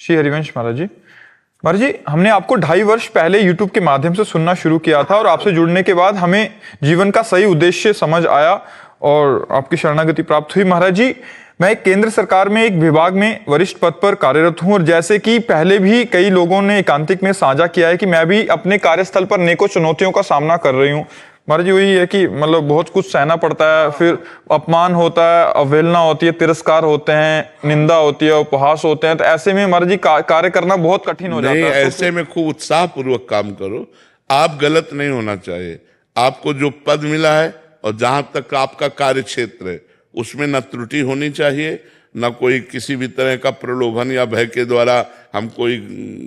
श्री हरिवंश महाराज जी। महाराज जी, हमने आपको 2.5 वर्ष पहले YouTube के माध्यम से सुनना शुरू किया था और आपसे जुड़ने के बाद हमें जीवन का सही उद्देश्य समझ आया और आपकी शरणागति प्राप्त हुई। महाराज जी, मैं एक केंद्र सरकार में एक विभाग में वरिष्ठ पद पर कार्यरत हूं और जैसे कि पहले भी कई लोगों ने एकांतिक में साझा किया है कि मैं भी अपने कार्यस्थल पर नेकों चुनौतियों का सामना कर रही हूं। महाराज जी, वही है कि मतलब बहुत कुछ सहना पड़ता है, फिर अपमान होता है, अवहेलना होती है, तिरस्कार होते हैं, निंदा होती है, उपहास होते हैं। तो ऐसे में महाराज जी कार्य करना बहुत कठिन हो जाता है। ऐसे में खूब उत्साह पूर्वक काम करो। आप गलत नहीं होना चाहिए। आपको जो पद मिला है और जहां तक आपका कार्य क्षेत्र है उसमें न त्रुटि होनी चाहिए, न कोई किसी भी तरह का प्रलोभन या भय के द्वारा हम कोई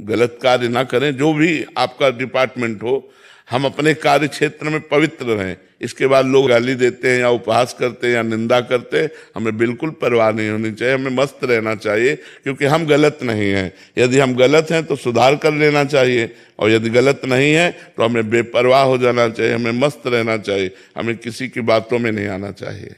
गलत कार्य ना करें। जो भी आपका डिपार्टमेंट हो, हम अपने कार्य क्षेत्र में पवित्र रहें। इसके बाद लोग गाली देते हैं या उपहास करते हैं या निंदा करते हैं, हमें बिल्कुल परवाह नहीं होनी चाहिए। हमें मस्त रहना चाहिए क्योंकि हम गलत नहीं हैं। यदि हम गलत हैं तो सुधार कर लेना चाहिए और यदि गलत नहीं है तो हमें बेपरवाह हो जाना चाहिए, हमें मस्त रहना चाहिए, हमें किसी की बातों में नहीं आना चाहिए।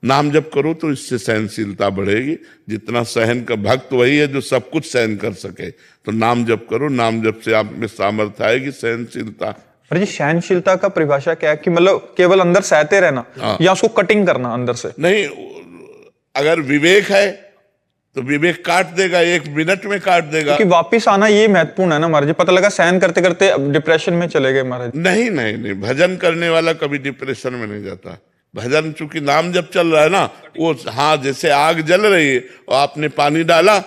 नाम जप करो तो इससे सहनशीलता बढ़ेगी। जितना सहन का भक्त वही है जो सब कुछ सहन कर सके। तो नाम जप करो, नाम जप से आप में सामर्थ्य आएगी, सहनशीलता। जी, सहनशीलता का परिभाषा क्या है कि मतलब केवल अंदर सहते रहना या उसको कटिंग करना अंदर से? नहीं, अगर विवेक है तो विवेक काट देगा, 1 मिनट में काट देगा। कि वापिस आना ये महत्वपूर्ण है ना महाराज जी। पता लगा सहन करते करते डिप्रेशन में चले गए महाराज। नहीं नहीं नहीं, भजन करने वाला कभी डिप्रेशन में नहीं जाता। भजन चूंकि नाम जब चल रहा है ना, वो हाँ जैसे आग जल रही है और आपने पानी डाला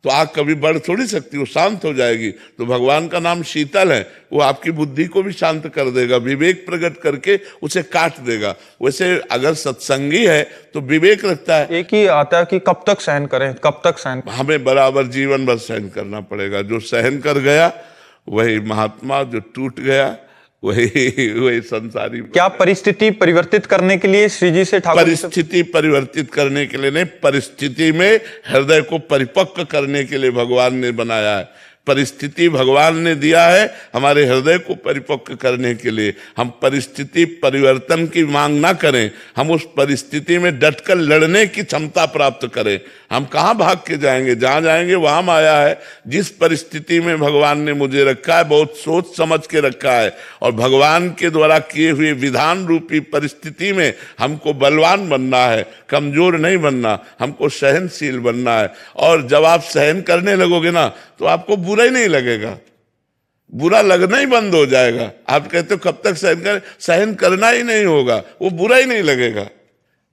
तो आग कभी बढ़ थोड़ी सकती, वो शांत हो जाएगी। तो भगवान का नाम शीतल है, वो आपकी बुद्धि को भी शांत कर देगा, विवेक प्रकट करके उसे काट देगा। वैसे अगर सत्संगी है तो विवेक रखता है। एक ही आता है कि कब तक सहन करें, कब तक सहन। हमें बराबर जीवन भर सहन करना पड़ेगा। जो सहन कर गया वही महात्मा, जो टूट गया वही संसारी। क्या परिस्थिति परिवर्तित करने के लिए श्री जी से ठाकुर? परिस्थिति परिवर्तित करने के लिए नहीं, परिस्थिति में हृदय को परिपक्व करने के लिए भगवान ने बनाया है। परिस्थिति भगवान ने दिया है हमारे हृदय को परिपक्व करने के लिए। हम परिस्थिति परिवर्तन की मांग ना करें, हम उस परिस्थिति में डटकर लड़ने की क्षमता प्राप्त करें। हम कहाँ भाग के जाएंगे, जहां जाएंगे वहां माया है। जिस परिस्थिति में भगवान ने मुझे रखा है, बहुत सोच समझ के रखा है और भगवान के द्वारा किए हुए विधान रूपी परिस्थिति में हमको बलवान बनना है, कमजोर नहीं बनना, हमको सहनशील बनना है। और जब आप सहन करने लगोगे ना तो आपको बुरा ही नहीं लगेगा, बुरा लगना ही बंद हो जाएगा। आप कहते हो कब तक सहन करें, सहन करना ही नहीं होगा, वो बुरा ही नहीं लगेगा।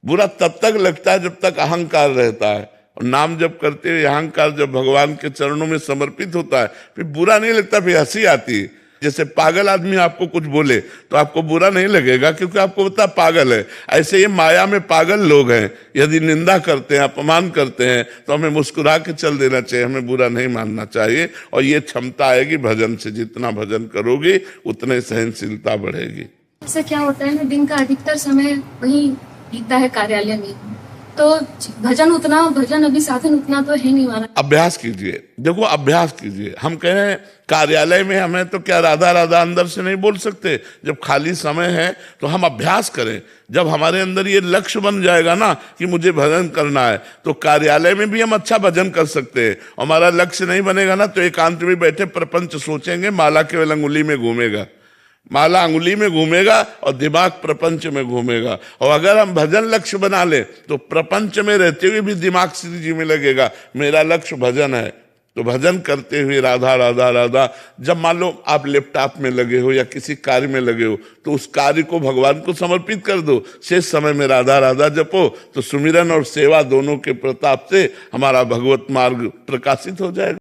बुरा तब तक लगता है जब तक अहंकार रहता है। और नाम जब करते हुए अहंकार जब भगवान के चरणों में समर्पित होता है फिर बुरा नहीं लगता, फिर हंसी आती है। जैसे पागल आदमी आपको कुछ बोले तो आपको बुरा नहीं लगेगा क्योंकि आपको पता पागल है। ऐसे ये माया में पागल लोग हैं, यदि निंदा करते हैं, अपमान करते हैं तो हमें मुस्कुरा के चल देना चाहिए, हमें बुरा नहीं मानना चाहिए। और ये क्षमता आएगी भजन से। जितना भजन करोगे उतने सहनशीलता बढ़ेगी। ऐसा क्या होता है ना, दिन का अधिकतर समय वही बीतता है कार्यालय में, तो भजन अभी साधन उतना तो है नहीं हमारा। अभ्यास कीजिए, देखो अभ्यास कीजिए। हम कह रहे हैं कार्यालय में हमें तो क्या राधा राधा अंदर से नहीं बोल सकते। जब खाली समय है तो हम अभ्यास करें। जब हमारे अंदर ये लक्ष्य बन जाएगा ना कि मुझे भजन करना है तो कार्यालय में भी हम अच्छा भजन कर सकते हैं। हमारा लक्ष्य नहीं बनेगा ना तो एकांत में बैठे प्रपंच सोचेंगे, माला केवल अंगुली में घूमेगा, माला अंगुली में घूमेगा और दिमाग प्रपंच में घूमेगा। और अगर हम भजन लक्ष्य बना ले तो प्रपंच में रहते हुए भी दिमाग श्री जी में लगेगा, मेरा लक्ष्य भजन है। तो भजन करते हुए राधा राधा राधा, जब मान लो आप लैपटॉप में लगे हो या किसी कार्य में लगे हो तो उस कार्य को भगवान को समर्पित कर दो। शेष समय में राधा राधा जपो तो सुमिरन और सेवा दोनों के प्रताप से हमारा भगवत मार्ग प्रकाशित हो जाएगा।